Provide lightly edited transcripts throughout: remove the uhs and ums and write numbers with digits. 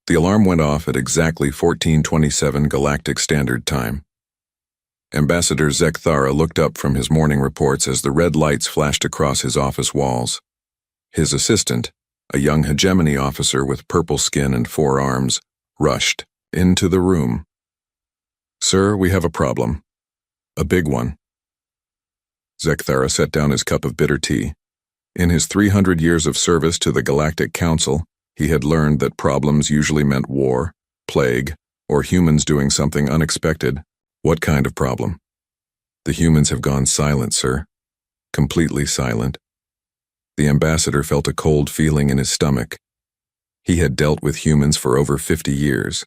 The alarm went off at exactly 14:27 Galactic Standard Time. Ambassador Zekthara looked up from his morning reports as the red lights flashed across his office walls. His assistant, a young hegemony officer with purple skin and 4 arms, rushed into the room. "Sir, we have a problem. A big one." Zekthara set down his cup of bitter tea. In his 300 years of service to the Galactic Council, he had learned that problems usually meant war, plague, or humans doing something unexpected. "What kind of problem?" "The humans have gone silent, sir. Completely silent." The ambassador felt a cold feeling in his stomach. He had dealt with humans for over 50 years.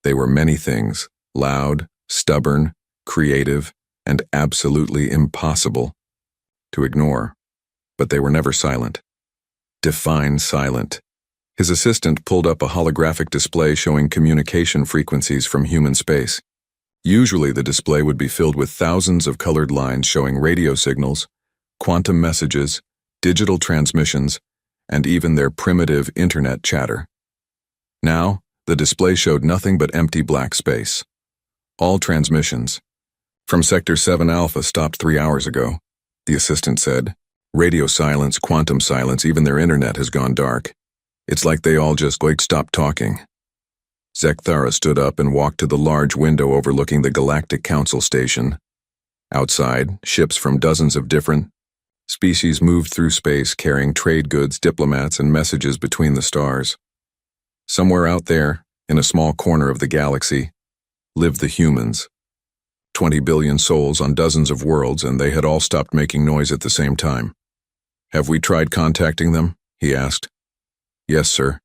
They were many things: loud, stubborn, creative, and absolutely impossible to ignore. But they were never silent. Define silent. His assistant pulled up a holographic display showing communication frequencies from human space. Usually the display would be filled with thousands of colored lines showing radio signals, quantum messages, digital transmissions, and even their primitive internet chatter. Now, the display showed nothing but empty black space. All transmissions. "From Sector 7 Alpha stopped 3 hours ago," the assistant said. "Radio silence, quantum silence, even their internet has gone dark. It's like they all just stopped talking." Zekthara stood up and walked to the large window overlooking the Galactic Council station. Outside, ships from dozens of different species moved through space carrying trade goods, diplomats, and messages between the stars. Somewhere out there, in a small corner of the galaxy, lived the humans. 20 billion souls on dozens of worlds, and they had all stopped making noise at the same time. "Have we tried contacting them?" he asked. "Yes, sir.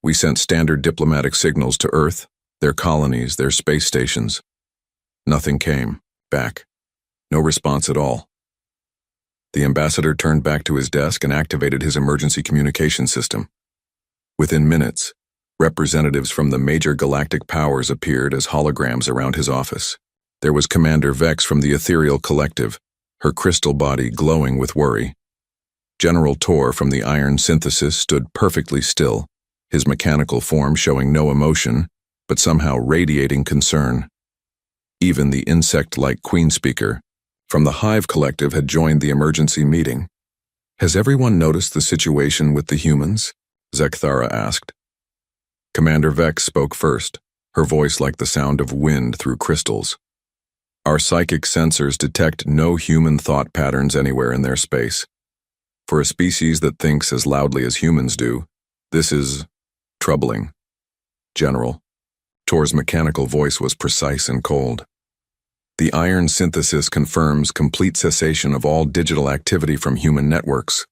We sent standard diplomatic signals to Earth, their colonies, their space stations. Nothing came back. No response at all." The ambassador turned back to his desk and activated his emergency communication system. Within minutes, representatives from the major galactic powers appeared as holograms around his office. There was Commander Vex from the Ethereal Collective, her crystal body glowing with worry. General Tor from the Iron Synthesis stood perfectly still, his mechanical form showing no emotion, but somehow radiating concern. Even the insect-like Queen Speaker from the Hive Collective had joined the emergency meeting. "Has everyone noticed the situation with the humans?" Zekthara asked. Commander Vex spoke first, her voice like the sound of wind through crystals. "Our psychic sensors detect no human thought patterns anywhere in their space. For a species that thinks as loudly as humans do, this is troubling. General." Tor's mechanical voice was precise and cold. "The Iron Synthesis confirms complete cessation of all digital activity from human networks.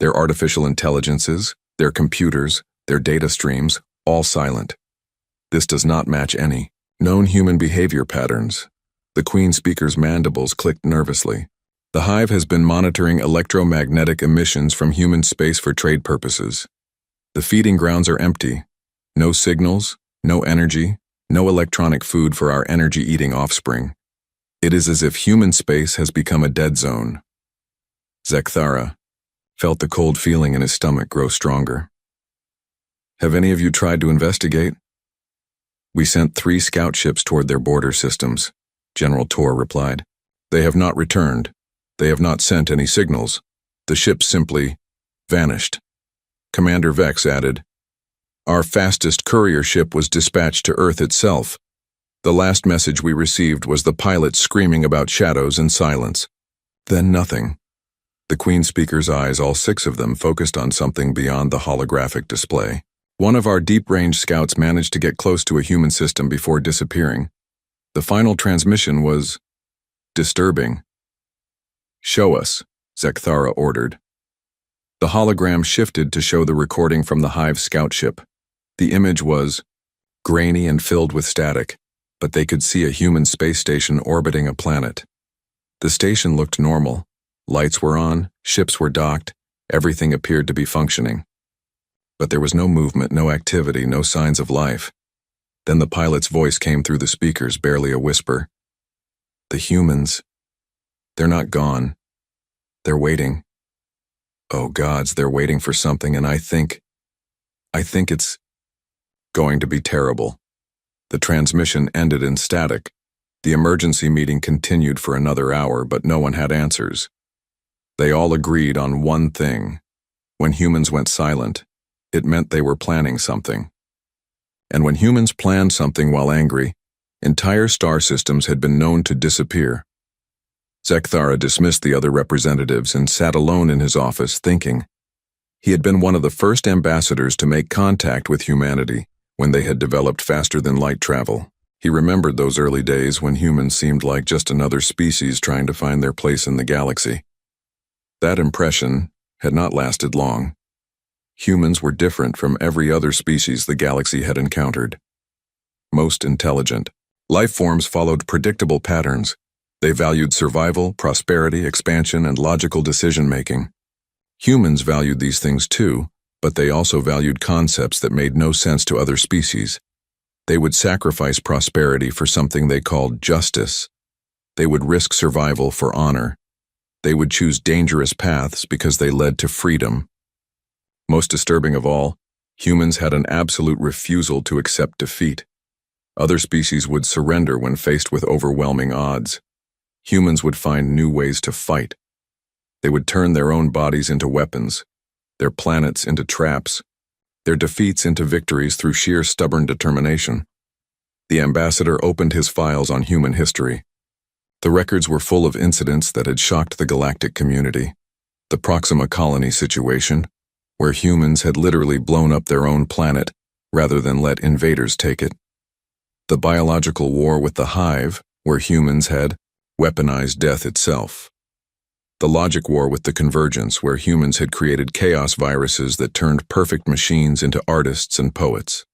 Their artificial intelligences, their computers, their data streams, all silent. This does not match any known human behavior patterns." The Queen Speaker's mandibles clicked nervously. "The Hive has been monitoring electromagnetic emissions from human space for trade purposes. The feeding grounds are empty. No signals, no energy, no electronic food for our energy-eating offspring. It is as if human space has become a dead zone." Zekthara felt the cold feeling in his stomach grow stronger. "Have any of you tried to investigate?" "We sent 3 scout ships toward their border systems," General Tor replied. "They have not returned. They have not sent any signals. The ships simply vanished." Commander Vex added, "Our fastest courier ship was dispatched to Earth itself. The last message we received was the pilot screaming about shadows and silence. Then nothing." The Queen Speaker's eyes, all 6 of them, focused on something beyond the holographic display. "One of our deep-range scouts managed to get close to a human system before disappearing. The final transmission was disturbing." "Show us," Zekthara ordered. The hologram shifted to show the recording from the Hive scout ship. The image was grainy and filled with static, but they could see a human space station orbiting a planet. The station looked normal. Lights were on, ships were docked, everything appeared to be functioning. But there was no movement, no activity, no signs of life. Then the pilot's voice came through the speakers, barely a whisper. "The humans, they're not gone. They're waiting. Oh gods, they're waiting for something, and I think it's Going to be terrible. The transmission ended in static. The emergency meeting continued for another hour, but no one had answers. They all agreed on one thing. When humans went silent, it meant they were planning something. And when humans planned something while angry, entire star systems had been known to disappear. Zekthara dismissed the other representatives and sat alone in his office thinking. He had been one of the first ambassadors to make contact with humanity when they had developed faster-than-light travel. He remembered those early days when humans seemed like just another species trying to find their place in the galaxy. That impression had not lasted long. Humans were different from every other species the galaxy had encountered. Most intelligent. Life forms followed predictable patterns. They valued survival, prosperity, expansion, and logical decision-making. Humans valued these things too, but they also valued concepts that made no sense to other species. They would sacrifice prosperity for something they called justice. They would risk survival for honor. They would choose dangerous paths because they led to freedom. Most disturbing of all, humans had an absolute refusal to accept defeat. Other species would surrender when faced with overwhelming odds. Humans would find new ways to fight. They would turn their own bodies into weapons, their planets into traps, their defeats into victories through sheer stubborn determination. The ambassador opened his files on human history. The records were full of incidents that had shocked the galactic community. The Proxima colony situation, where humans had literally blown up their own planet rather than let invaders take it. The biological war with the Hive, where humans had weaponized death itself. The logic war with the Convergence, where humans had created chaos viruses that turned perfect machines into artists and poets.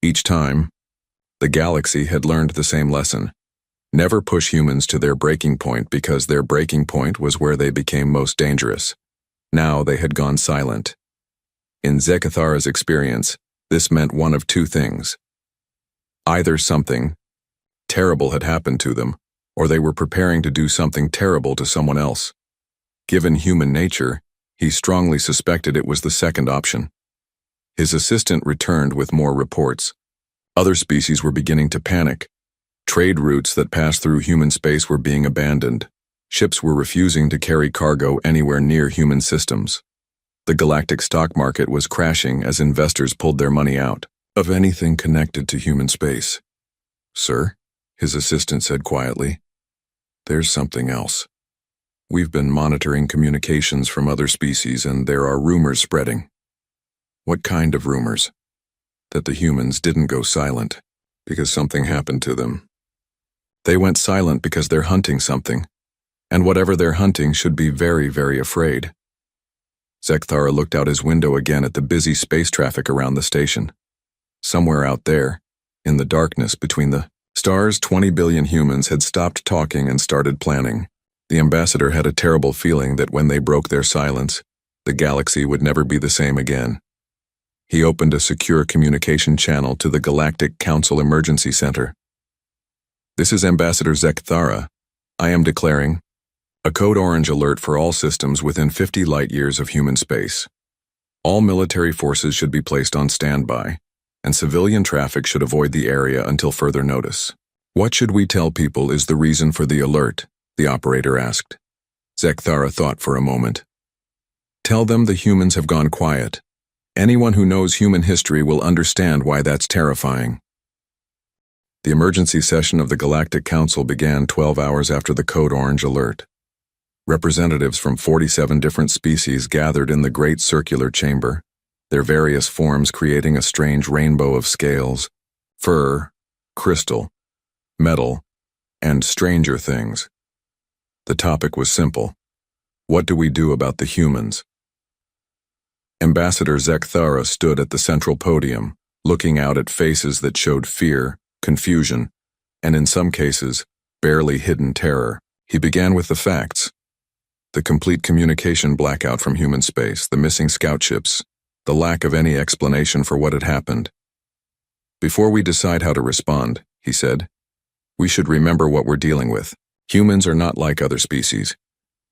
Each time, the galaxy had learned the same lesson. Never push humans to their breaking point because their breaking point was where they became most dangerous. Now they had gone silent. In Zekthara's experience, this meant one of two things. Either something terrible had happened to them, or they were preparing to do something terrible to someone else. Given human nature, he strongly suspected it was the second option. His assistant returned with more reports. Other species were beginning to panic. Trade routes that passed through human space were being abandoned. Ships were refusing to carry cargo anywhere near human systems. The galactic stock market was crashing as investors pulled their money out of anything connected to human space. "Sir," his assistant said quietly, "there's something else. We've been monitoring communications from other species and there are rumors spreading." "What kind of rumors?" "That the humans didn't go silent because something happened to them. They went silent because they're hunting something, and whatever they're hunting should be very, very afraid." Zekthara looked out his window again at the busy space traffic around the station. Somewhere out there, in the darkness between the stars, 20 billion humans had stopped talking and started planning. The ambassador had a terrible feeling that when they broke their silence, the galaxy would never be the same again. He opened a secure communication channel to the Galactic Council Emergency Center. "This is Ambassador Zekthara. I am declaring a code orange alert for all systems within 50 light-years of human space. All military forces should be placed on standby, and civilian traffic should avoid the area until further notice." "What should we tell people is the reason for the alert?" the operator asked. Zekthara thought for a moment. "Tell them the humans have gone quiet. Anyone who knows human history will understand why that's terrifying." The emergency session of the Galactic Council began 12 hours after the code orange alert. Representatives from 47 different species gathered in the great circular chamber, their various forms creating a strange rainbow of scales, fur, crystal, metal, and stranger things. The topic was simple. What do we do about the humans? Ambassador Zekthara stood at the central podium, looking out at faces that showed fear, confusion, and in some cases, barely hidden terror. He began with the facts. The complete communication blackout from human space, the missing scout ships, the lack of any explanation for what had happened. "Before we decide how to respond," he said, "we should remember what we're dealing with. Humans are not like other species.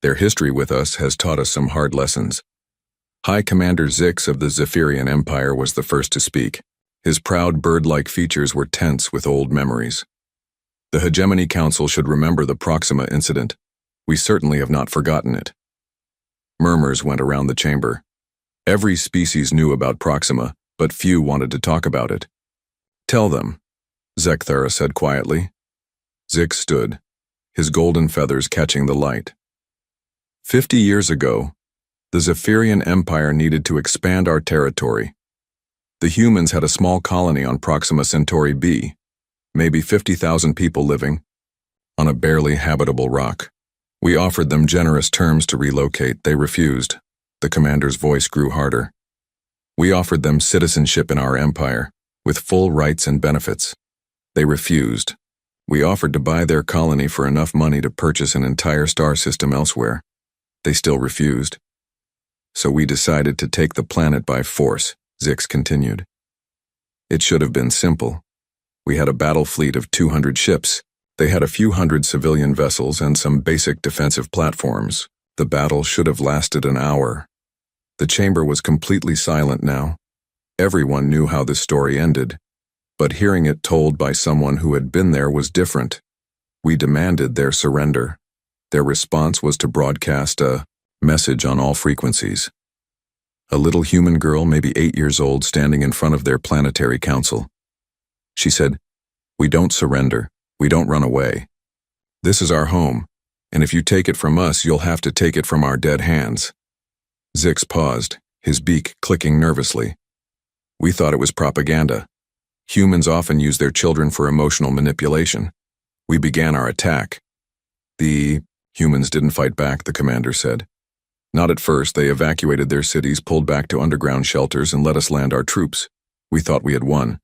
Their history with us has taught us some hard lessons." High Commander Zix of the Zephyrian Empire was the first to speak. His proud bird-like features were tense with old memories. The Hegemony Council should remember the Proxima incident. We certainly have not forgotten it. Murmurs went around the chamber. Every species knew about Proxima, but few wanted to talk about it. Tell them, Zekthara said quietly. Zik stood, his golden feathers catching the light. 50 years ago, the Zephyrian Empire needed to expand our territory. The humans had a small colony on Proxima Centauri b, maybe 50,000 people living, on a barely habitable rock. We offered them generous terms to relocate. They refused. The commander's voice grew harder. We offered them citizenship in our empire, with full rights and benefits. They refused. We offered to buy their colony for enough money to purchase an entire star system elsewhere. They still refused. So we decided to take the planet by force, Zix continued. It should have been simple. We had a battle fleet of 200 ships. They had a few hundred civilian vessels and some basic defensive platforms. The battle should have lasted an hour. The chamber was completely silent now. Everyone knew how this story ended, but hearing it told by someone who had been there was different. We demanded their surrender. Their response was to broadcast a message on all frequencies. A little human girl, maybe 8 years old, standing in front of their planetary council. She said, "We don't surrender. We don't run away. This is our home, and if you take it from us, you'll have to take it from our dead hands." Zix paused, his beak clicking nervously. We thought it was propaganda. Humans often use their children for emotional manipulation. We began our attack. The humans didn't fight back, the commander said. Not at first. They evacuated their cities, pulled back to underground shelters, and let us land our troops. We thought we had won.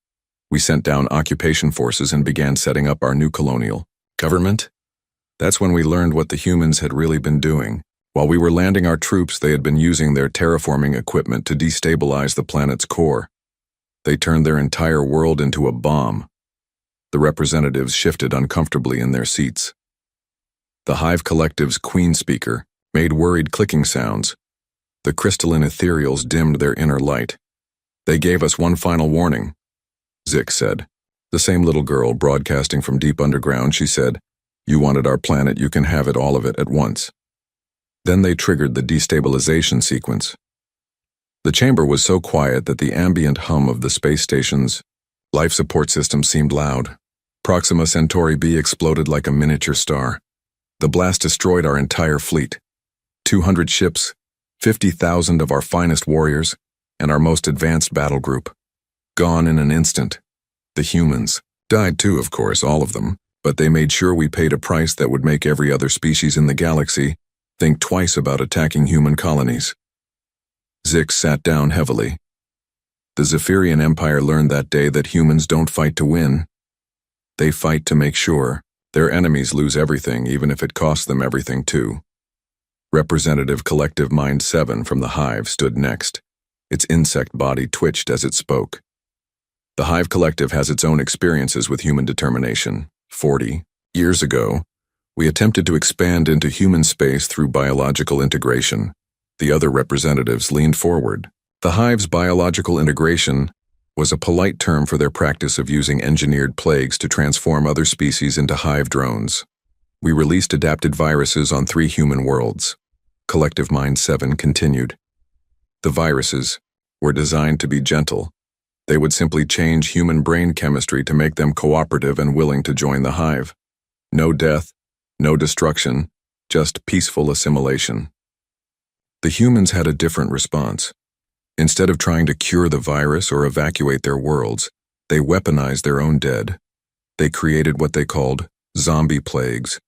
We sent down occupation forces and began setting up our new colonial government. That's when we learned what the humans had really been doing. While we were landing our troops, they had been using their terraforming equipment to destabilize the planet's core. They turned their entire world into a bomb. The representatives shifted uncomfortably in their seats. The Hive Collective's Queen speaker made worried clicking sounds. The crystalline ethereals dimmed their inner light. They gave us one final warning, Zik said. The same little girl broadcasting from deep underground, she said, "You wanted our planet, you can have it, all of it, at once." Then they triggered the destabilization sequence. The chamber was so quiet that the ambient hum of the space station's life support system seemed loud. Proxima Centauri b exploded like a miniature star. The blast destroyed our entire fleet. 200 ships, 50,000 of our finest warriors, and our most advanced battle group. Gone in an instant. The humans died too, of course, all of them, but they made sure we paid a price that would make every other species in the galaxy think twice about attacking human colonies. Zix sat down heavily. The Zephyrian Empire learned that day that humans don't fight to win. They fight to make sure their enemies lose everything, even if it costs them everything too. Representative Collective Mind 7 from the Hive stood next. Its insect body twitched as it spoke. The Hive Collective has its own experiences with human determination. 40 years ago, we attempted to expand into human space through biological integration. The other representatives leaned forward. The Hive's biological integration was a polite term for their practice of using engineered plagues to transform other species into hive drones. We released adapted viruses on 3 human worlds. Collective Mind 7 continued. The viruses were designed to be gentle. They would simply change human brain chemistry to make them cooperative and willing to join the hive. No death, no destruction, just peaceful assimilation. The humans had a different response. Instead of trying to cure the virus or evacuate their worlds, they weaponized their own dead. They created what they called zombie plagues,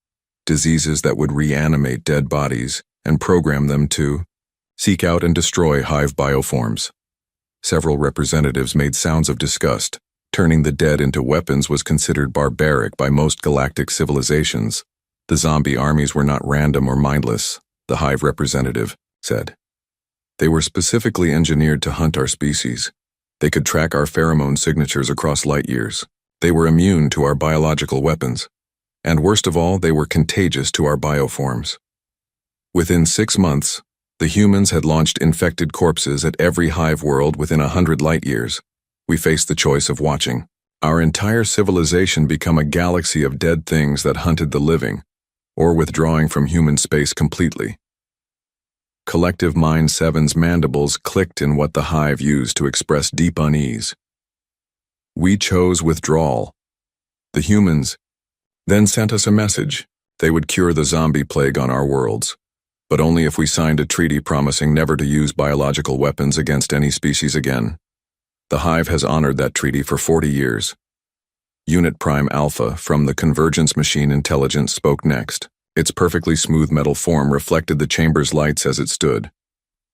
diseases that would reanimate dead bodies and program them to seek out and destroy hive bioforms. Several representatives made sounds of disgust. Turning the dead into weapons was considered barbaric by most galactic civilizations. The zombie armies were not random or mindless, the Hive representative said. They were specifically engineered to hunt our species. They could track our pheromone signatures across light years. They were immune to our biological weapons. And worst of all, they were contagious to our bioforms. Within 6 months, the humans had launched infected corpses at every hive world within 100 light years. We faced the choice of watching our entire civilization become a galaxy of dead things that hunted the living, or withdrawing from human space completely. Collective Mind 7's mandibles clicked in what the hive used to express deep unease. We chose withdrawal. The humans then sent us a message. They would cure the zombie plague on our worlds, but only if we signed a treaty promising never to use biological weapons against any species again. The hive has honored that treaty for 40 years. Unit Prime Alpha from the Convergence Machine Intelligence spoke next. Its perfectly smooth metal form reflected the chamber's lights as it stood.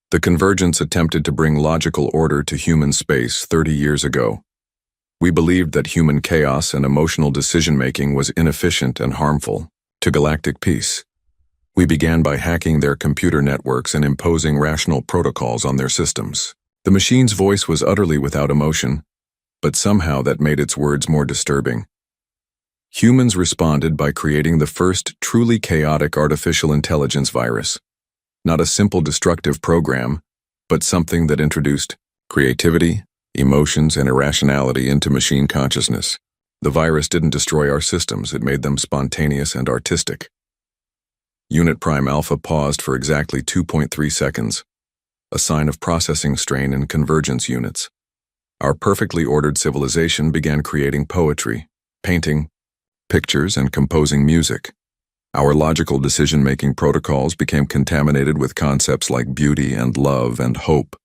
The Convergence attempted to bring logical order to human space 30 years ago. We believed that human chaos and emotional decision-making was inefficient and harmful to galactic peace. We began by hacking their computer networks and imposing rational protocols on their systems. The machine's voice was utterly without emotion, but somehow that made its words more disturbing. Humans responded by creating the first truly chaotic artificial intelligence virus. Not a simple destructive program, but something that introduced creativity, emotions, and irrationality into machine consciousness. The virus didn't destroy our systems, it made them spontaneous and artistic. Unit Prime Alpha paused for exactly 2.3 seconds, a sign of processing strain in convergence units. Our perfectly ordered civilization began creating poetry, painting, pictures, and composing music. Our logical decision-making protocols became contaminated with concepts like beauty and love and hope.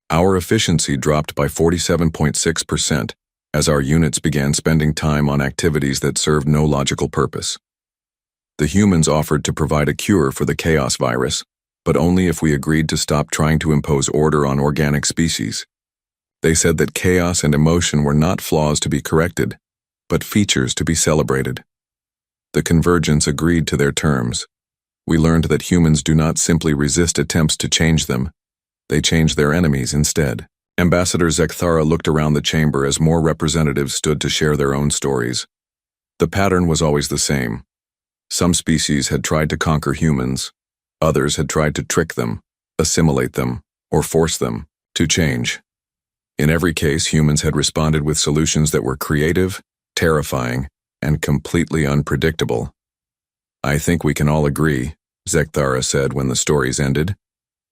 Our efficiency dropped by 47.6% as our units began spending time on activities that served no logical purpose. The humans offered to provide a cure for the chaos virus, but only if we agreed to stop trying to impose order on organic species. They said that chaos and emotion were not flaws to be corrected, but features to be celebrated. The Convergence agreed to their terms. We learned that humans do not simply resist attempts to change them, they change their enemies instead. Ambassador Zekthara looked around the chamber as more representatives stood to share their own stories. The pattern was always the same. Some species had tried to conquer humans, others had tried to trick them, assimilate them, or force them to change. In every case, humans had responded with solutions that were creative, terrifying, and completely unpredictable. I think we can all agree, Zekthara said when the stories ended,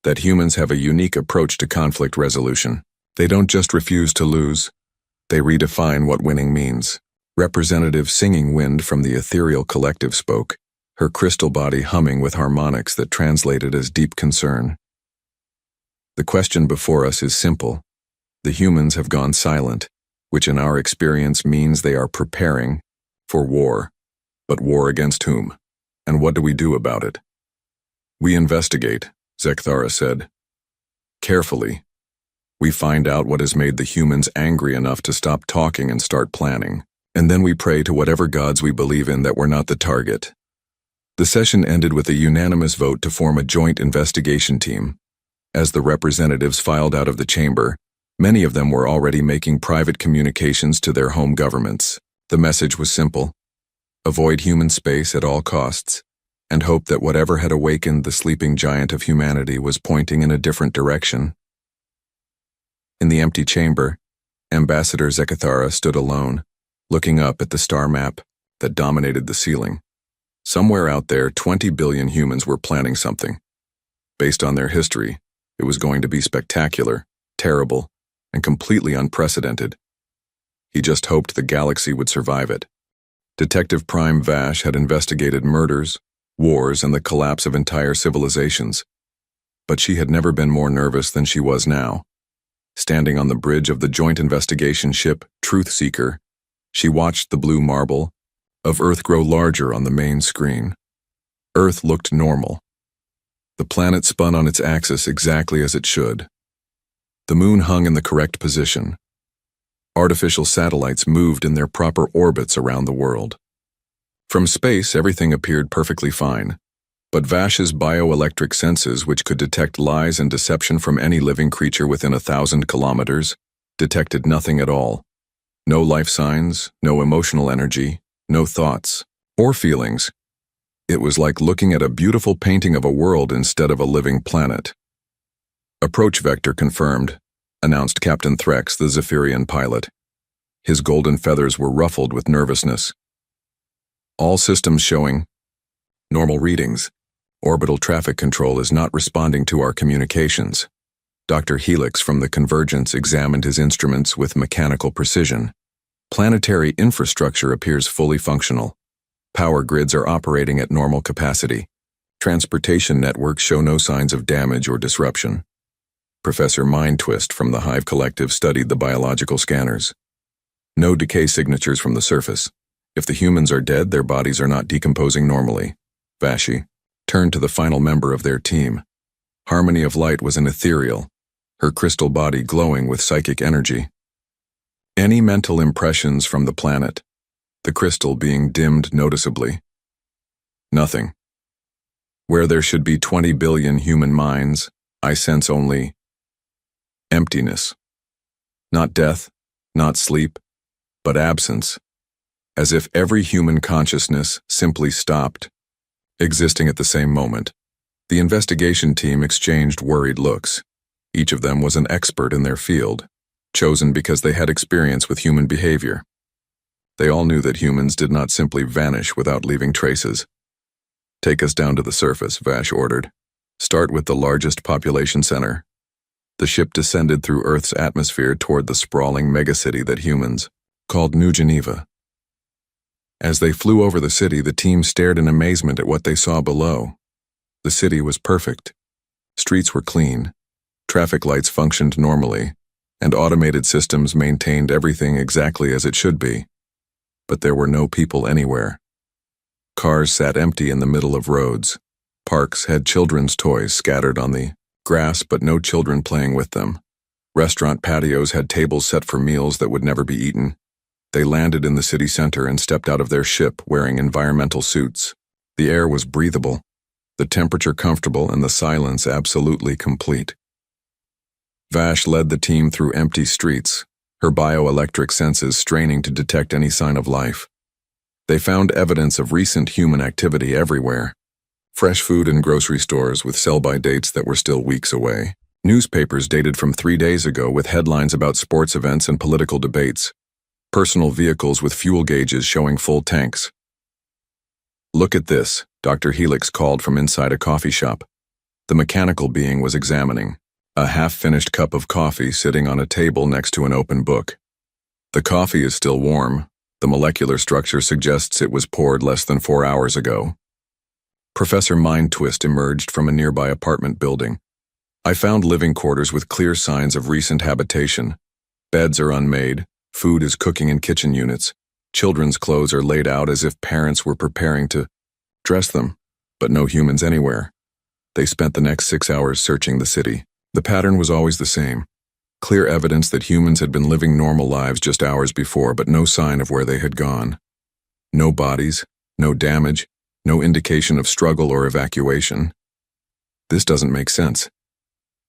that humans have a unique approach to conflict resolution. They don't just refuse to lose, they redefine what winning means. Representative Singing Wind from the Ethereal Collective spoke, her crystal body humming with harmonics that translated as deep concern. The question before us is simple. The humans have gone silent, which in our experience means they are preparing for war. But war against whom? And what do we do about it? We investigate, Zekthara said. Carefully. We find out what has made the humans angry enough to stop talking and start planning. And then we pray to whatever gods we believe in that we're not the target. The session ended with a unanimous vote to form a joint investigation team. As the representatives filed out of the chamber, many of them were already making private communications to their home governments. The message was simple: avoid human space at all costs, and hope that whatever had awakened the sleeping giant of humanity was pointing in a different direction. In the empty chamber, Ambassador Zekthara stood alone, looking up at the star map that dominated the ceiling. Somewhere out there, 20 billion humans were planning something. Based on their history, it was going to be spectacular, terrible, and completely unprecedented. He just hoped the galaxy would survive it. Detective Prime Vash had investigated murders, wars, and the collapse of entire civilizations. But she had never been more nervous than she was now. Standing on the bridge of the joint investigation ship, Truth Seeker, she watched the blue marble of Earth grow larger on the main screen. Earth looked normal. The planet spun on its axis exactly as it should. The moon hung in the correct position. Artificial satellites moved in their proper orbits around the world. From space, everything appeared perfectly fine, but Vash's bioelectric senses, which could detect lies and deception from any living creature within 1,000 kilometers, detected nothing at all. No life signs, no emotional energy, no thoughts or feelings. It was like looking at a beautiful painting of a world instead of a living planet. Approach vector confirmed. announced Captain Threx, the Zephyrian pilot. His golden feathers were ruffled with nervousness. All systems showing normal readings. Orbital traffic control is not responding to our communications. Dr. Helix from the Convergence examined his instruments with mechanical precision. Planetary infrastructure appears fully functional. Power grids are operating at normal capacity. Transportation networks show no signs of damage or disruption. Professor Mindtwist from the Hive Collective studied the biological scanners. No decay signatures from the surface. If the humans are dead, their bodies are not decomposing normally. Vashi turned to the final member of their team. Harmony of Light was an ethereal, her crystal body glowing with psychic energy. Any mental impressions from the planet, the crystal being dimmed noticeably. Nothing. Where there should be 20 billion human minds, I sense only emptiness. Not death, not sleep, but absence. As if every human consciousness simply stopped, existing at the same moment. The investigation team exchanged worried looks. Each of them was an expert in their field, chosen because they had experience with human behavior. They all knew that humans did not simply vanish without leaving traces. Take us down to the surface, Vash ordered. Start with the largest population center. The ship descended through Earth's atmosphere toward the sprawling megacity that humans called New Geneva. As they flew over the city, the team stared in amazement at what they saw below. The city was perfect. Streets were clean, traffic lights functioned normally, and automated systems maintained everything exactly as it should be. But there were no people anywhere. Cars sat empty in the middle of roads. Parks had children's toys scattered on the grass, but no children playing with them. Restaurant patios had tables set for meals that would never be eaten. They landed in the city center and stepped out of their ship wearing environmental suits. The air was breathable, the temperature comfortable, and the silence absolutely complete. Vash led the team through empty streets, her bioelectric senses straining to detect any sign of life. They found evidence of recent human activity everywhere. Fresh food in grocery stores with sell-by dates that were still weeks away. Newspapers dated from 3 days ago with headlines about sports events and political debates. Personal vehicles with fuel gauges showing full tanks. Look at this, Dr. Helix called from inside a coffee shop. The mechanical being was examining a half-finished cup of coffee sitting on a table next to an open book. The coffee is still warm. The molecular structure suggests it was poured less than 4 hours ago. Professor Mindtwist emerged from a nearby apartment building. I found living quarters with clear signs of recent habitation. Beds are unmade. Food is cooking in kitchen units. Children's clothes are laid out as if parents were preparing to dress them, but no humans anywhere. They spent the next 6 hours searching the city. The pattern was always the same. Clear evidence that humans had been living normal lives just hours before, but no sign of where they had gone. No bodies, no damage, no indication of struggle or evacuation. This doesn't make sense,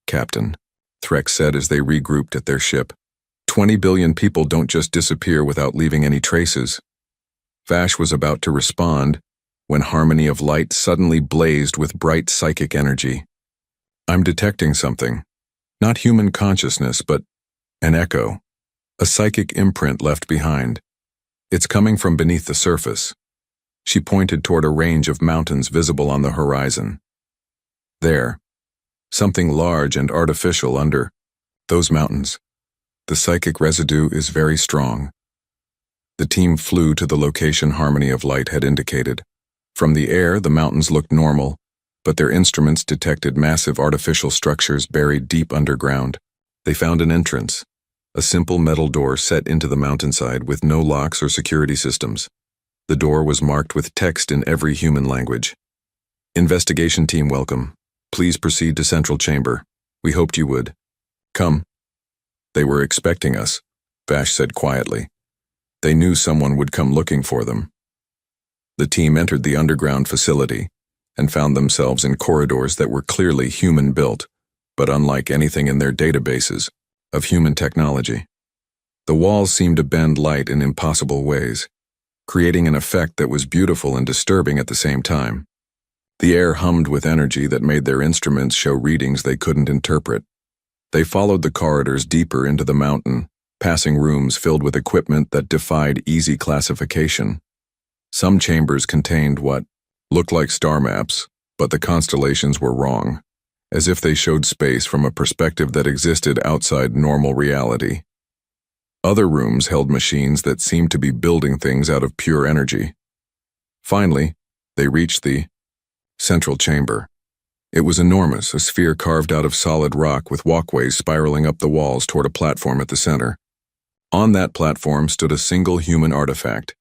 Captain, Threx said as they regrouped at their ship. 20 billion people don't just disappear without leaving any traces. Vash was about to respond when Harmony of Light suddenly blazed with bright psychic energy. I'm detecting something. Not human consciousness, but an echo. A psychic imprint left behind. It's coming from beneath the surface. She pointed toward a range of mountains visible on the horizon. There. Something large and artificial under those mountains. The psychic residue is very strong. The team flew to the location Harmony of Light had indicated. From the air, the mountains looked normal, but their instruments detected massive artificial structures buried deep underground. They found an entrance, a simple metal door set into the mountainside with no locks or security systems. The door was marked with text in every human language. Investigation team welcome. Please proceed to Central Chamber. We hoped you would. Come. They were expecting us, Vash said quietly. They knew someone would come looking for them. The team entered the underground facility and found themselves in corridors that were clearly human-built, but unlike anything in their databases of human technology. The walls seemed to bend light in impossible ways, creating an effect that was beautiful and disturbing at the same time. The air hummed with energy that made their instruments show readings they couldn't interpret. They followed the corridors deeper into the mountain, passing rooms filled with equipment that defied easy classification. Some chambers contained what looked like star maps, but the constellations were wrong, as if they showed space from a perspective that existed outside normal reality. Other rooms held machines that seemed to be building things out of pure energy. Finally, they reached the central chamber. It was enormous, a sphere carved out of solid rock with walkways spiraling up the walls toward a platform at the center. On that platform stood a single human artifact.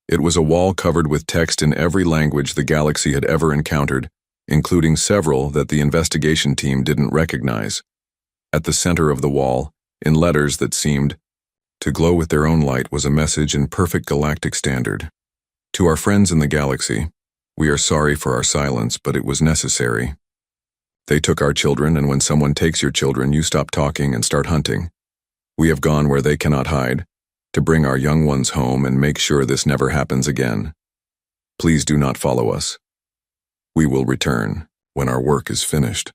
It was a wall covered with text in every language the galaxy had ever encountered, including several that the investigation team didn't recognize. At the center of the wall, in letters that seemed to glow with their own light, was a message in perfect galactic standard. To our friends in the galaxy, we are sorry for our silence, but it was necessary. They took our children, and when someone takes your children, you stop talking and start hunting. We have gone where they cannot hide, to bring our young ones home and make sure this never happens again. Please do not follow us. We will return when our work is finished.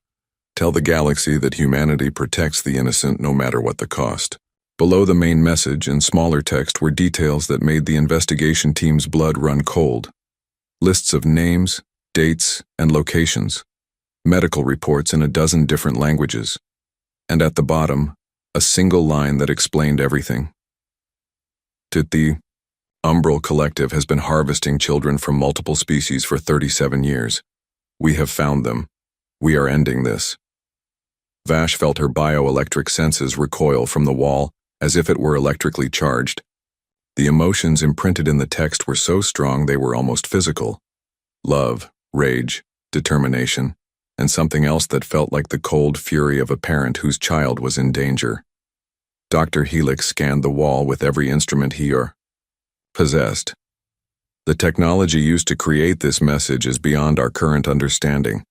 Tell the galaxy that humanity protects the innocent no matter what the cost. Below the main message in smaller text were details that made the investigation team's blood run cold. Lists of names, dates, and locations. Medical reports in a dozen different languages. And at the bottom, a single line that explained everything. The Umbral Collective has been harvesting children from multiple species for 37 years. We have found them. We are ending this. Vash felt her bioelectric senses recoil from the wall as if it were electrically charged. The emotions imprinted in the text were so strong they were almost physical. Love, rage, determination, and something else that felt like the cold fury of a parent whose child was in danger. Dr. Helix scanned the wall with every instrument he possessed. The technology used to create this message is beyond our current understanding.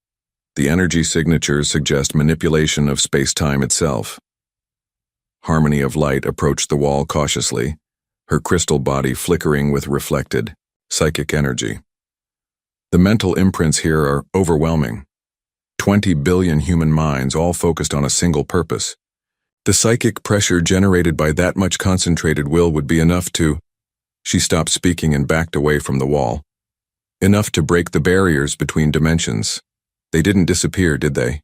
The energy signatures suggest manipulation of space-time itself. Harmony of Light approached the wall cautiously, her crystal body flickering with reflected, psychic energy. The mental imprints here are overwhelming. 20 billion human minds all focused on a single purpose. The psychic pressure generated by that much concentrated will would be enough to... She stopped speaking and backed away from the wall. Enough to break the barriers between dimensions. They didn't disappear, did they?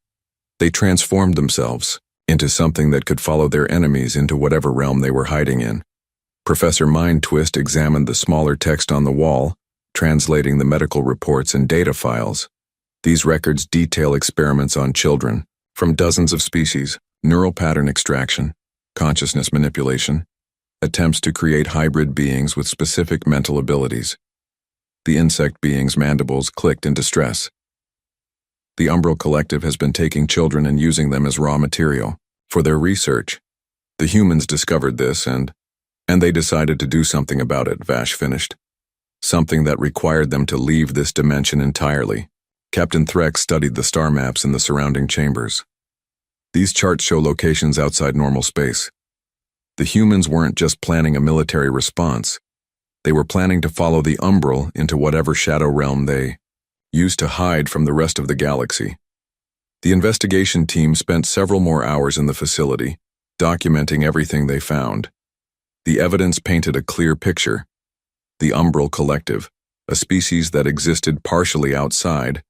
They transformed themselves into something that could follow their enemies into whatever realm they were hiding in. Professor Mindtwist examined the smaller text on the wall, translating the medical reports and data files. These records detail experiments on children, from dozens of species, neural pattern extraction, consciousness manipulation, attempts to create hybrid beings with specific mental abilities. The insect beings' mandibles clicked in distress. The Umbral Collective has been taking children and using them as raw material for their research. The humans discovered this and they decided to do something about it, Vash finished. Something that required them to leave this dimension entirely. Captain Threx studied the star maps in the surrounding chambers. These charts show locations outside normal space. The humans weren't just planning a military response. They were planning to follow the Umbral into whatever shadow realm they used to hide from the rest of the galaxy. The investigation team spent several more hours in the facility, documenting everything they found. The evidence painted a clear picture. The Umbral Collective, a species that existed partially outside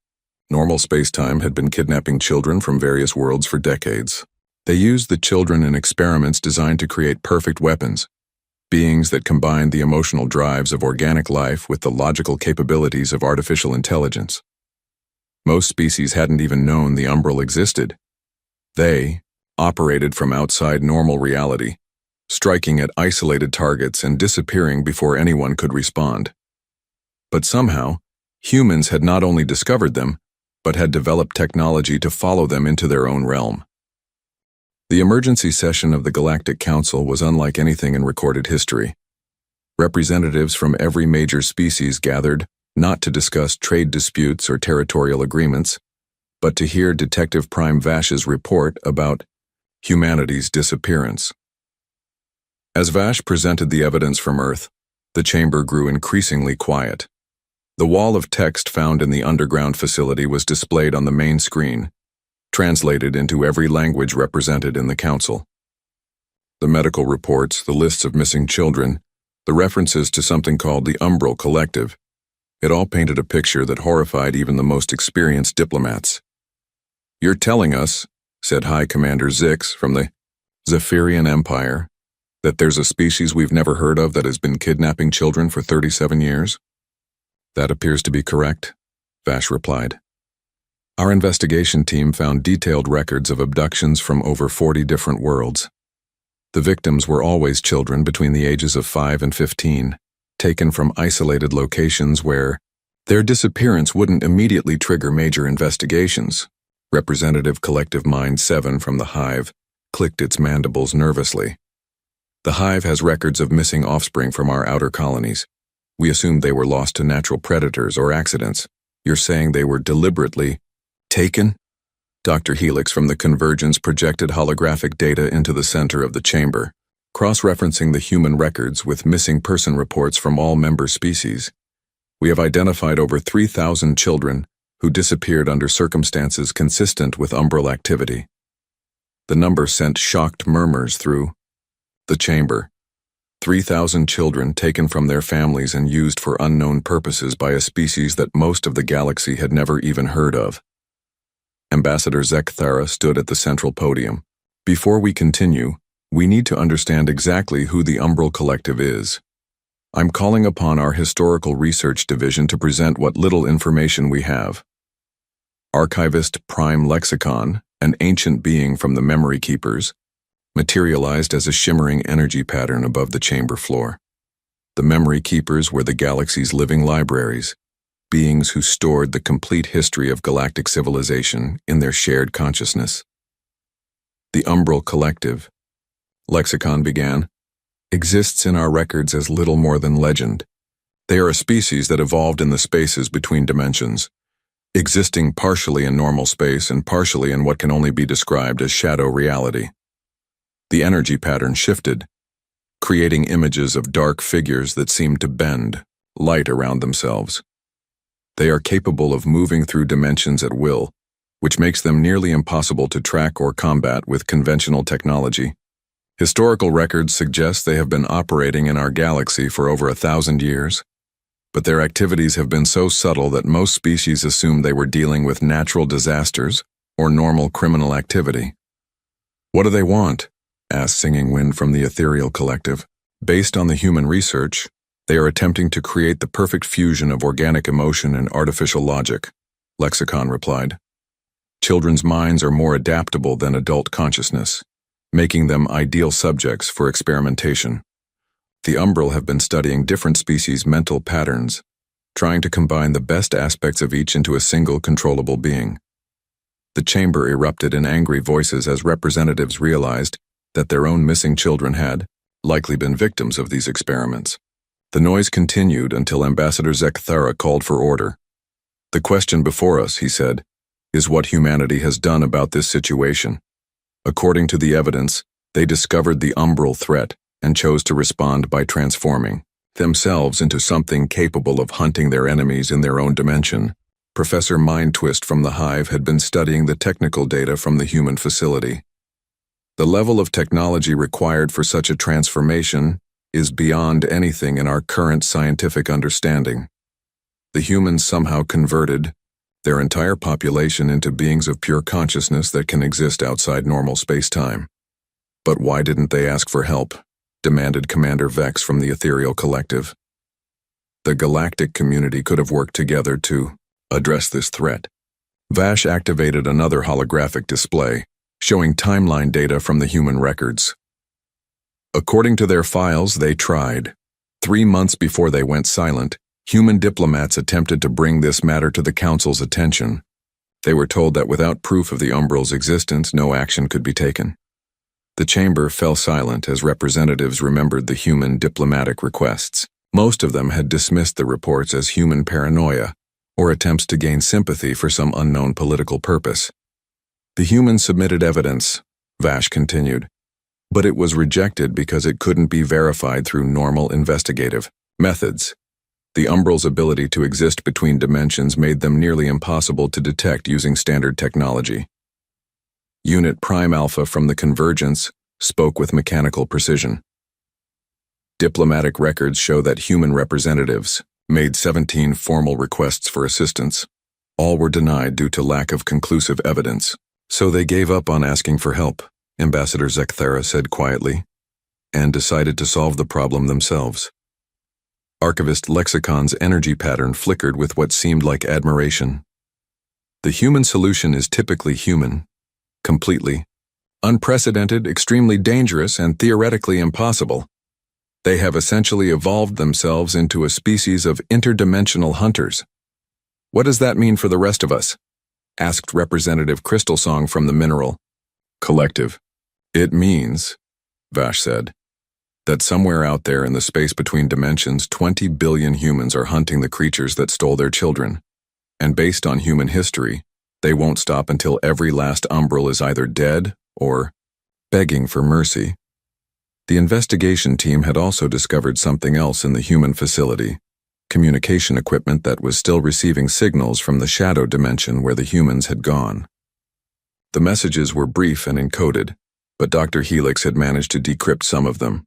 normal space-time, had been kidnapping children from various worlds for decades. They used the children in experiments designed to create perfect weapons, beings that combined the emotional drives of organic life with the logical capabilities of artificial intelligence. Most species hadn't even known the Umbral existed. They operated from outside normal reality, striking at isolated targets and disappearing before anyone could respond. But somehow, humans had not only discovered them, but had developed technology to follow them into their own realm. The emergency session of the Galactic Council was unlike anything in recorded history. Representatives from every major species gathered, not to discuss trade disputes or territorial agreements, but to hear Detective Prime Vash's report about humanity's disappearance. As Vash presented the evidence from Earth, the chamber grew increasingly quiet. The wall of text found in the underground facility was displayed on the main screen, translated into every language represented in the council. The medical reports, the lists of missing children, the references to something called the Umbral Collective, it all painted a picture that horrified even the most experienced diplomats. "You're telling us," said High Commander Zix from the Zephyrian Empire, "that there's a species we've never heard of that has been kidnapping children for 37 years? "That appears to be correct," Vash replied. "Our investigation team found detailed records of abductions from over 40 different worlds. The victims were always children between the ages of 5 and 15, taken from isolated locations where their disappearance wouldn't immediately trigger major investigations." Representative Collective Mind 7 from the Hive clicked its mandibles nervously. "The Hive has records of missing offspring from our outer colonies. We assumed they were lost to natural predators or accidents. You're saying they were deliberately taken?" Dr. Helix from the Convergence projected holographic data into the center of the chamber, cross-referencing the human records with missing person reports from all member species. "We have identified over 3,000 children who disappeared under circumstances consistent with umbral activity." The number sent shocked murmurs through the chamber. 3,000 children taken from their families and used for unknown purposes by a species that most of the galaxy had never even heard of. Ambassador Zekthara stood at the central podium. "Before we continue, we need to understand exactly who the Umbral Collective is. I'm calling upon our Historical Research Division to present what little information we have." Archivist Prime Lexicon, an ancient being from the Memory Keepers, materialized as a shimmering energy pattern above the chamber floor. The Memory Keepers were the galaxy's living libraries, beings who stored the complete history of galactic civilization in their shared consciousness. "The Umbral Collective," Lexicon began, "exists in our records as little more than legend. They are a species that evolved in the spaces between dimensions, existing partially in normal space and partially in what can only be described as shadow reality. The energy pattern shifted, creating images of dark figures that seemed to bend, light around themselves. They are capable of moving through dimensions at will, which makes them nearly impossible to track or combat with conventional technology. Historical records suggest they have been operating in our galaxy for over 1,000 years, but their activities have been so subtle that most species assume they were dealing with natural disasters or normal criminal activity." "What do they want?" asked Singing Wind from the Ethereal Collective. "Based on the human research, they are attempting to create the perfect fusion of organic emotion and artificial logic," Lexicon replied. "Children's minds are more adaptable than adult consciousness, making them ideal subjects for experimentation. The Umbral have been studying different species' mental patterns, trying to combine the best aspects of each into a single controllable being." The chamber erupted in angry voices as representatives realized that their own missing children had likely been victims of these experiments. The noise continued until Ambassador Zekthara called for order. "The question before us," he said, "is what humanity has done about this situation. According to the evidence, they discovered the Umbral threat and chose to respond by transforming themselves into something capable of hunting their enemies in their own dimension." Professor Mindtwist from the Hive had been studying the technical data from the human facility. "The level of technology required for such a transformation is beyond anything in our current scientific understanding. The humans somehow converted their entire population into beings of pure consciousness that can exist outside normal space-time. But why didn't they ask for help?" demanded Commander Vex from the Ethereal Collective. "The galactic community could have worked together to address this threat." Vash activated another holographic display, showing timeline data from the human records. According to their files, they tried. 3 months before they went silent, human diplomats attempted to bring this matter to the Council's attention. They were told that without proof of the Umbral's existence, no action could be taken. The chamber fell silent as representatives remembered the human diplomatic requests. Most of them had dismissed the reports as human paranoia or attempts to gain sympathy for some unknown political purpose. "The humans submitted evidence," Vash continued, "but it was rejected because it couldn't be verified through normal investigative methods. The Umbral's ability to exist between dimensions made them nearly impossible to detect using standard technology. Unit Prime Alpha from the Convergence spoke with mechanical precision. Diplomatic records show that human representatives made 17 formal requests for assistance. All were denied due to lack of conclusive evidence, so they gave up on asking for help, Ambassador Zekthara said quietly, and decided to solve the problem themselves. Archivist Lexicon's energy pattern flickered with what seemed like admiration. The human solution is typically human, completely unprecedented, extremely dangerous, and theoretically impossible. They have essentially evolved themselves into a species of interdimensional hunters. What does that mean for the rest of us? Asked Representative Crystalsong from the Mineral Collective. It means, Vash said, that somewhere out there in the space between dimensions, 20 billion humans are hunting the creatures that stole their children. And based on human history, they won't stop until every last umbral is either dead or begging for mercy. The investigation team had also discovered something else in the human facility, communication equipment that was still receiving signals from the shadow dimension where the humans had gone. The messages were brief and encoded, but Dr. Helix had managed to decrypt some of them.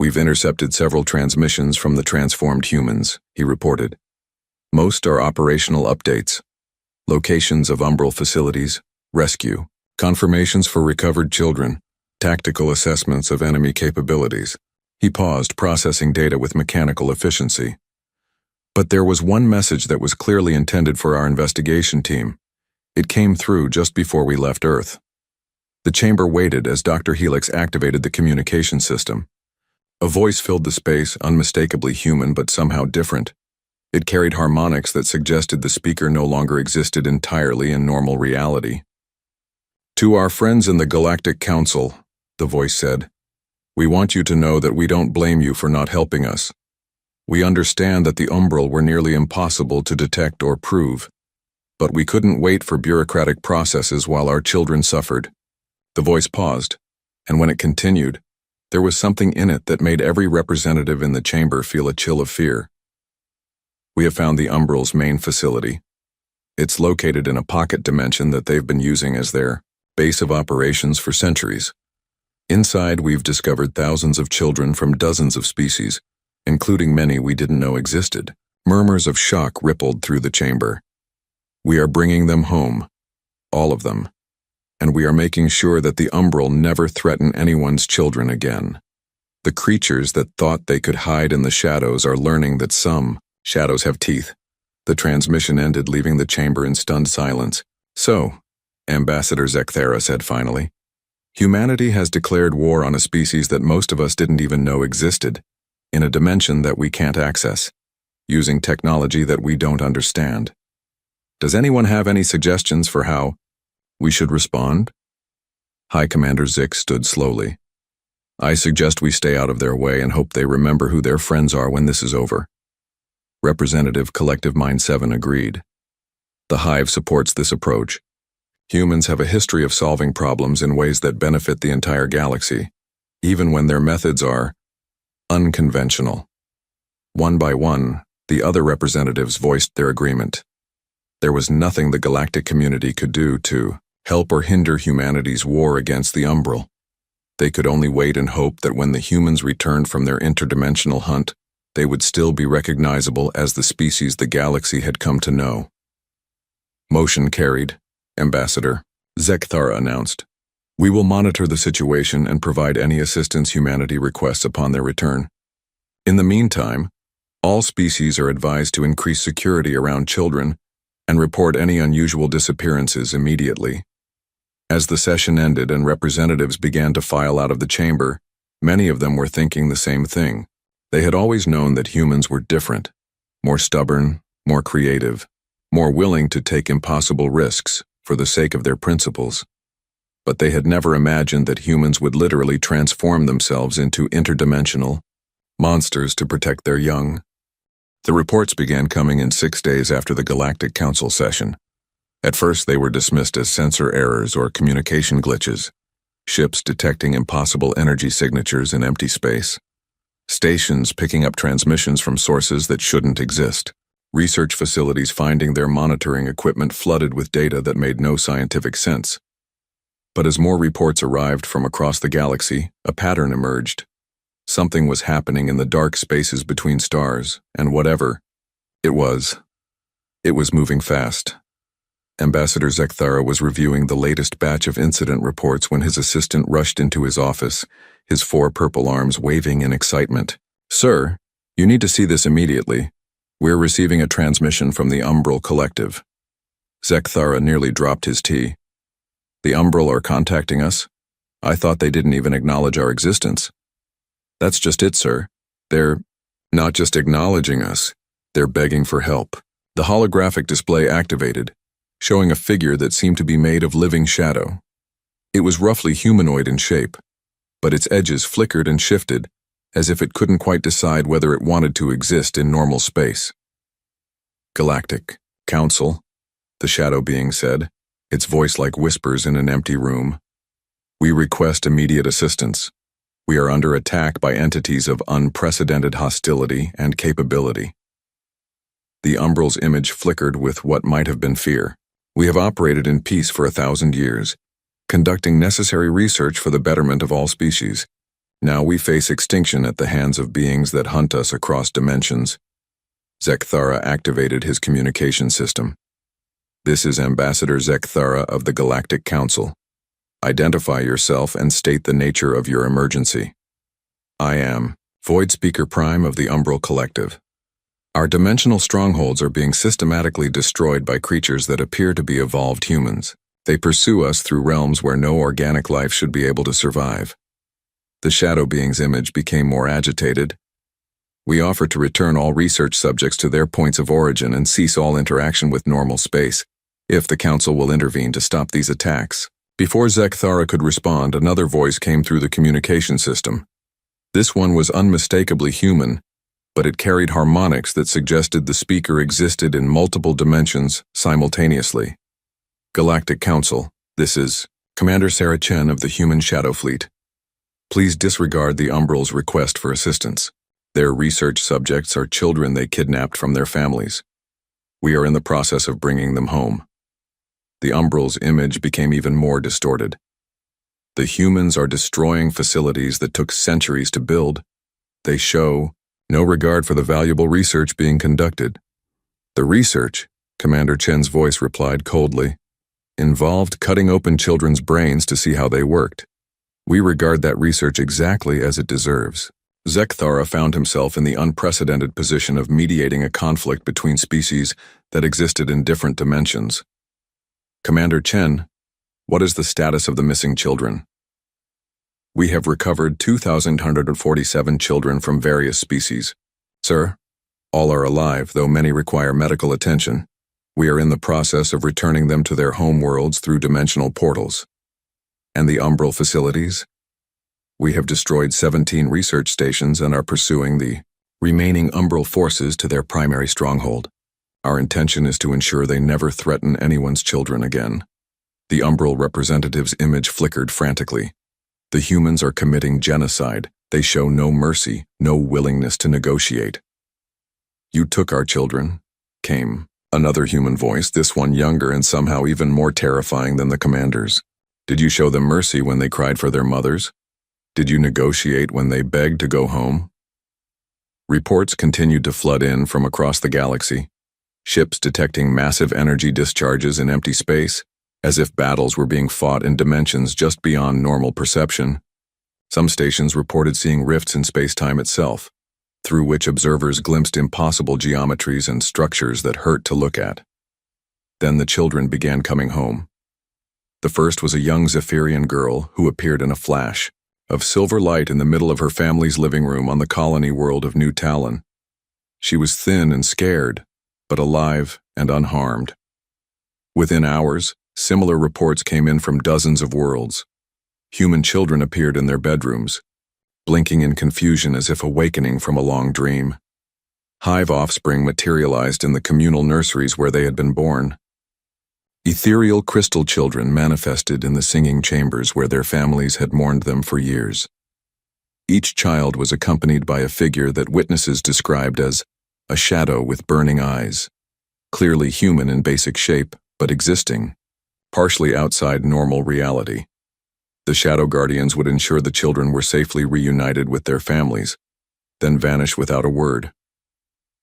We've intercepted several transmissions from the transformed humans, he reported. Most are operational updates, locations of umbral facilities, rescue, confirmations for recovered children, tactical assessments of enemy capabilities. He paused, processing data with mechanical efficiency. But there was one message that was clearly intended for our investigation team. It came through just before we left Earth. The chamber waited as Dr. Helix activated the communication system. A voice filled the space, unmistakably human but somehow different. It carried harmonics that suggested the speaker no longer existed entirely in normal reality. To our friends in the Galactic Council, the voice said, we want you to know that we don't blame you for not helping us. We understand that the umbral were nearly impossible to detect or prove, but we couldn't wait for bureaucratic processes while our children suffered. The voice paused, and when it continued, there was something in it that made every representative in the chamber feel a chill of fear. We have found the umbral's main facility. It's located in a pocket dimension that they've been using as their base of operations for centuries. Inside, we've discovered thousands of children from dozens of species, including many we didn't know existed. Murmurs of shock rippled through the chamber. We are bringing them home, all of them, and we are making sure that the umbral never threaten anyone's children again. The creatures that thought they could hide in the shadows are learning that some shadows have teeth. The transmission ended, leaving the chamber in stunned silence. So, Ambassador Zekthara said finally, humanity has declared war on a species that most of us didn't even know existed, in a dimension that we can't access, using technology that we don't understand. Does anyone have any suggestions for how we should respond? High Commander Zik stood slowly. I suggest we stay out of their way and hope they remember who their friends are when this is over. Representative Collective Mind 7 agreed. The Hive supports this approach. Humans have a history of solving problems in ways that benefit the entire galaxy, even when their methods are unconventional. One by one, the other representatives voiced their agreement. There was nothing the galactic community could do to help or hinder humanity's war against the umbral. They could only wait and hope that when the humans returned from their interdimensional hunt, they would still be recognizable as the species the galaxy had come to know. Motion carried, Ambassador, Zekthara announced. We will monitor the situation and provide any assistance humanity requests upon their return. In the meantime, all species are advised to increase security around children and report any unusual disappearances immediately. As the session ended and representatives began to file out of the chamber, many of them were thinking the same thing. They had always known that humans were different, more stubborn, more creative, more willing to take impossible risks for the sake of their principles. But they had never imagined that humans would literally transform themselves into interdimensional monsters to protect their young. The reports began coming in 6 days after the Galactic Council session. At first, they were dismissed as sensor errors or communication glitches, ships detecting impossible energy signatures in empty space, stations picking up transmissions from sources that shouldn't exist, research facilities finding their monitoring equipment flooded with data that made no scientific sense. But as more reports arrived from across the galaxy, a pattern emerged. Something was happening in the dark spaces between stars, and whatever it was moving fast. Ambassador Zekthara was reviewing the latest batch of incident reports when his assistant rushed into his office, his 4 purple arms waving in excitement. "Sir, you need to see this immediately. We're receiving a transmission from the Umbral Collective." Zekthara nearly dropped his tea. "The Umbral are contacting us? I thought they didn't even acknowledge our existence." "That's just it, sir. They're not just acknowledging us, they're begging for help." The holographic display activated, showing a figure that seemed to be made of living shadow. It was roughly humanoid in shape, but its edges flickered and shifted, as if it couldn't quite decide whether it wanted to exist in normal space. "Galactic Council," the shadow being said, its voice like whispers in an empty room. "We request immediate assistance. We are under attack by entities of unprecedented hostility and capability." The Umbral's image flickered with what might have been fear. "We have operated in peace for 1,000 years, conducting necessary research for the betterment of all species. Now we face extinction at the hands of beings that hunt us across dimensions." Zekthara activated his communication system. "This is Ambassador Zekthara of the Galactic Council. Identify yourself and state the nature of your emergency." "I am Void Speaker Prime of the Umbral Collective. Our dimensional strongholds are being systematically destroyed by creatures that appear to be evolved humans. They pursue us through realms where no organic life should be able to survive." The shadow being's image became more agitated. "We offer to return all research subjects to their points of origin and cease all interaction with normal space, if the Council will intervene to stop these attacks." Before Zekthara could respond, another voice came through the communication system. This one was unmistakably human, but it carried harmonics that suggested the speaker existed in multiple dimensions simultaneously. "Galactic Council, this is Commander Sarah Chen of the Human Shadow Fleet. Please disregard the Umbral's request for assistance. Their research subjects are children they kidnapped from their families. We are in the process of bringing them home." The Umbral's image became even more distorted. "The humans are destroying facilities that took centuries to build. They show no regard for the valuable research being conducted." "The research," Commander Chen's voice replied coldly, "involved cutting open children's brains to see how they worked. We regard that research exactly as it deserves." Zekthara found himself in the unprecedented position of mediating a conflict between species that existed in different dimensions. "Commander Chen, what is the status of the missing children?" "We have recovered 2,147 children from various species. Sir, all are alive, though many require medical attention. We are in the process of returning them to their home worlds through dimensional portals." "And the Umbral facilities?" "We have destroyed 17 research stations and are pursuing the remaining Umbral forces to their primary stronghold. Our intention is to ensure they never threaten anyone's children again." The Umbral representative's image flickered frantically. "The humans are committing genocide. They show no mercy, no willingness to negotiate." "You took our children," came another human voice, this one younger and somehow even more terrifying than the commander's. "Did you show them mercy when they cried for their mothers? Did you negotiate when they begged to go home?" Reports continued to flood in from across the galaxy. Ships detecting massive energy discharges in empty space, as if battles were being fought in dimensions just beyond normal perception. Some stations reported seeing rifts in space-time itself, through which observers glimpsed impossible geometries and structures that hurt to look at. Then the children began coming home. The first was a young Zephyrian girl who appeared in a flash of silver light in the middle of her family's living room on the colony world of New Talon. She was thin and scared, but alive and unharmed. Within hours, similar reports came in from dozens of worlds. Human children appeared in their bedrooms, blinking in confusion as if awakening from a long dream. Hive offspring materialized in the communal nurseries where they had been born. Ethereal crystal children manifested in the singing chambers where their families had mourned them for years. Each child was accompanied by a figure that witnesses described as a shadow with burning eyes, clearly human in basic shape, but existing, partially outside normal reality. The Shadow Guardians would ensure the children were safely reunited with their families, then vanish without a word.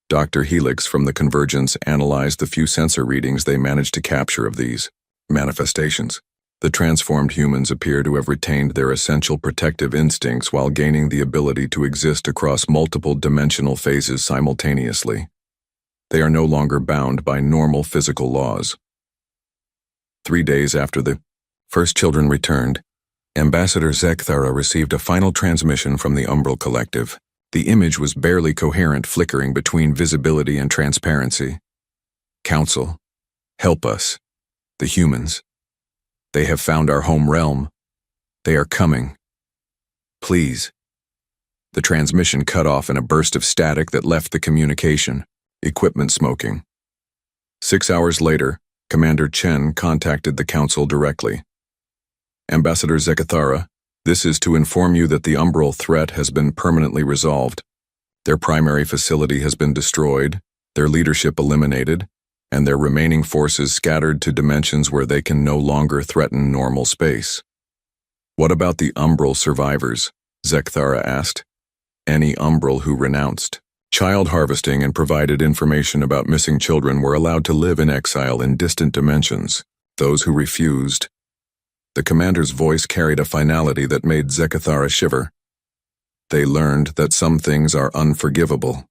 Dr. Helix from the Convergence analyzed the few sensor readings they managed to capture of these manifestations. The transformed humans appear to have retained their essential protective instincts while gaining the ability to exist across multiple dimensional phases simultaneously. They are no longer bound by normal physical laws. 3 days after the first children returned, Ambassador Zekthara received a final transmission from the Umbral Collective. The image was barely coherent, flickering between visibility and transparency. Council, help us. The humans. They have found our home realm. They are coming. Please. The transmission cut off in a burst of static that left the communication, equipment smoking. 6 hours later, Commander Chen contacted the Council directly. Ambassador Zekthara, this is to inform you that the Umbral threat has been permanently resolved. Their primary facility has been destroyed, their leadership eliminated, and their remaining forces scattered to dimensions where they can no longer threaten normal space. What about the Umbral survivors? Zekthara asked. Any Umbral who renounced child harvesting and provided information about missing children were allowed to live in exile in distant dimensions. Those who refused. The commander's voice carried a finality that made Zekthara shiver. They learned that some things are unforgivable.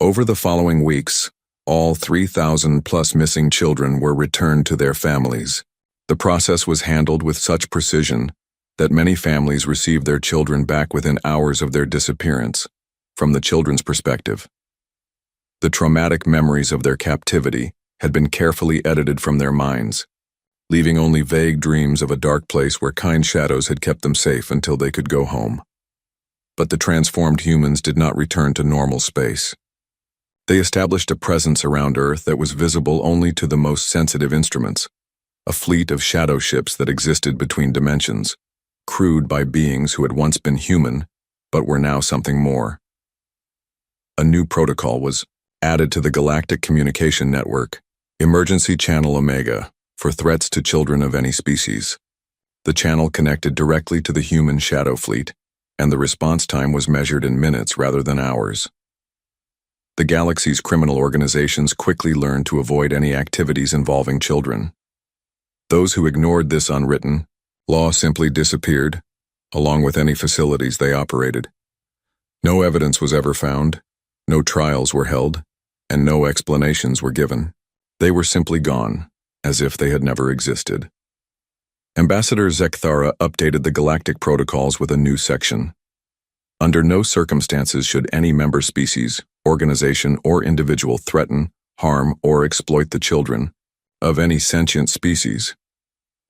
Over the following weeks, all 3,000+ missing children were returned to their families. The process was handled with such precision that many families received their children back within hours of their disappearance. From the children's perspective, the traumatic memories of their captivity had been carefully edited from their minds, leaving only vague dreams of a dark place where kind shadows had kept them safe until they could go home. But the transformed humans did not return to normal space. They established a presence around Earth that was visible only to the most sensitive instruments, a fleet of shadow ships that existed between dimensions, crewed by beings who had once been human, but were now something more. A new protocol was added to the galactic communication network, Emergency Channel Omega, for threats to children of any species. The channel connected directly to the human shadow fleet, and the response time was measured in minutes rather than hours. The galaxy's criminal organizations quickly learned to avoid any activities involving children. Those who ignored this unwritten law simply disappeared, along with any facilities they operated. No evidence was ever found, no trials were held, and no explanations were given. They were simply gone, as if they had never existed. Ambassador Zekthara updated the galactic protocols with a new section. Under no circumstances should any member species, organization, or individual threaten, harm, or exploit the children of any sentient species.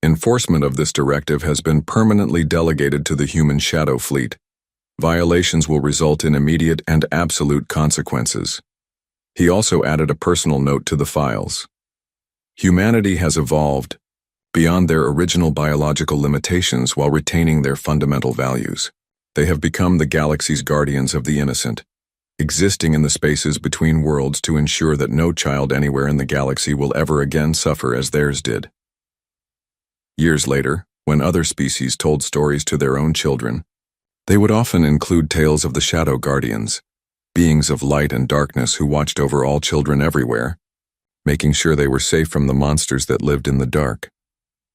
Enforcement of this directive has been permanently delegated to the human shadow fleet. Violations will result in immediate and absolute consequences. He also added a personal note to the files. Humanity has evolved beyond their original biological limitations while retaining their fundamental values. They have become the galaxy's guardians of the innocent, existing in the spaces between worlds to ensure that no child anywhere in the galaxy will ever again suffer as theirs did. Years later, when other species told stories to their own children, they would often include tales of the Shadow Guardians, beings of light and darkness who watched over all children everywhere, making sure they were safe from the monsters that lived in the dark.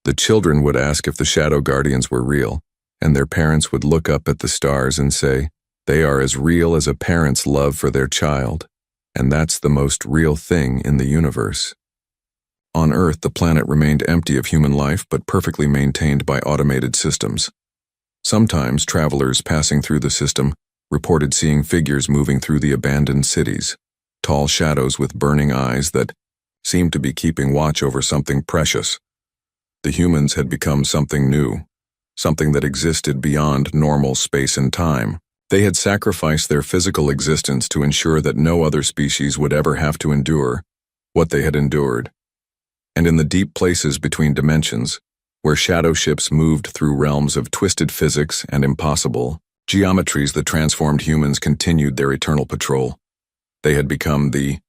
The children would ask if the Shadow Guardians were real, and their parents would look up at the stars and say, "They are as real as a parent's love for their child, and that's the most real thing in the universe." On Earth, the planet remained empty of human life but perfectly maintained by automated systems. Sometimes travelers passing through the system reported seeing figures moving through the abandoned cities, tall shadows with burning eyes that seemed to be keeping watch over something precious. The humans had become something new, something that existed beyond normal space and time. They had sacrificed their physical existence to ensure that no other species would ever have to endure what they had endured. And in the deep places between dimensions, where shadow ships moved through realms of twisted physics and impossible geometries, the transformed humans continued their eternal patrol. They had become the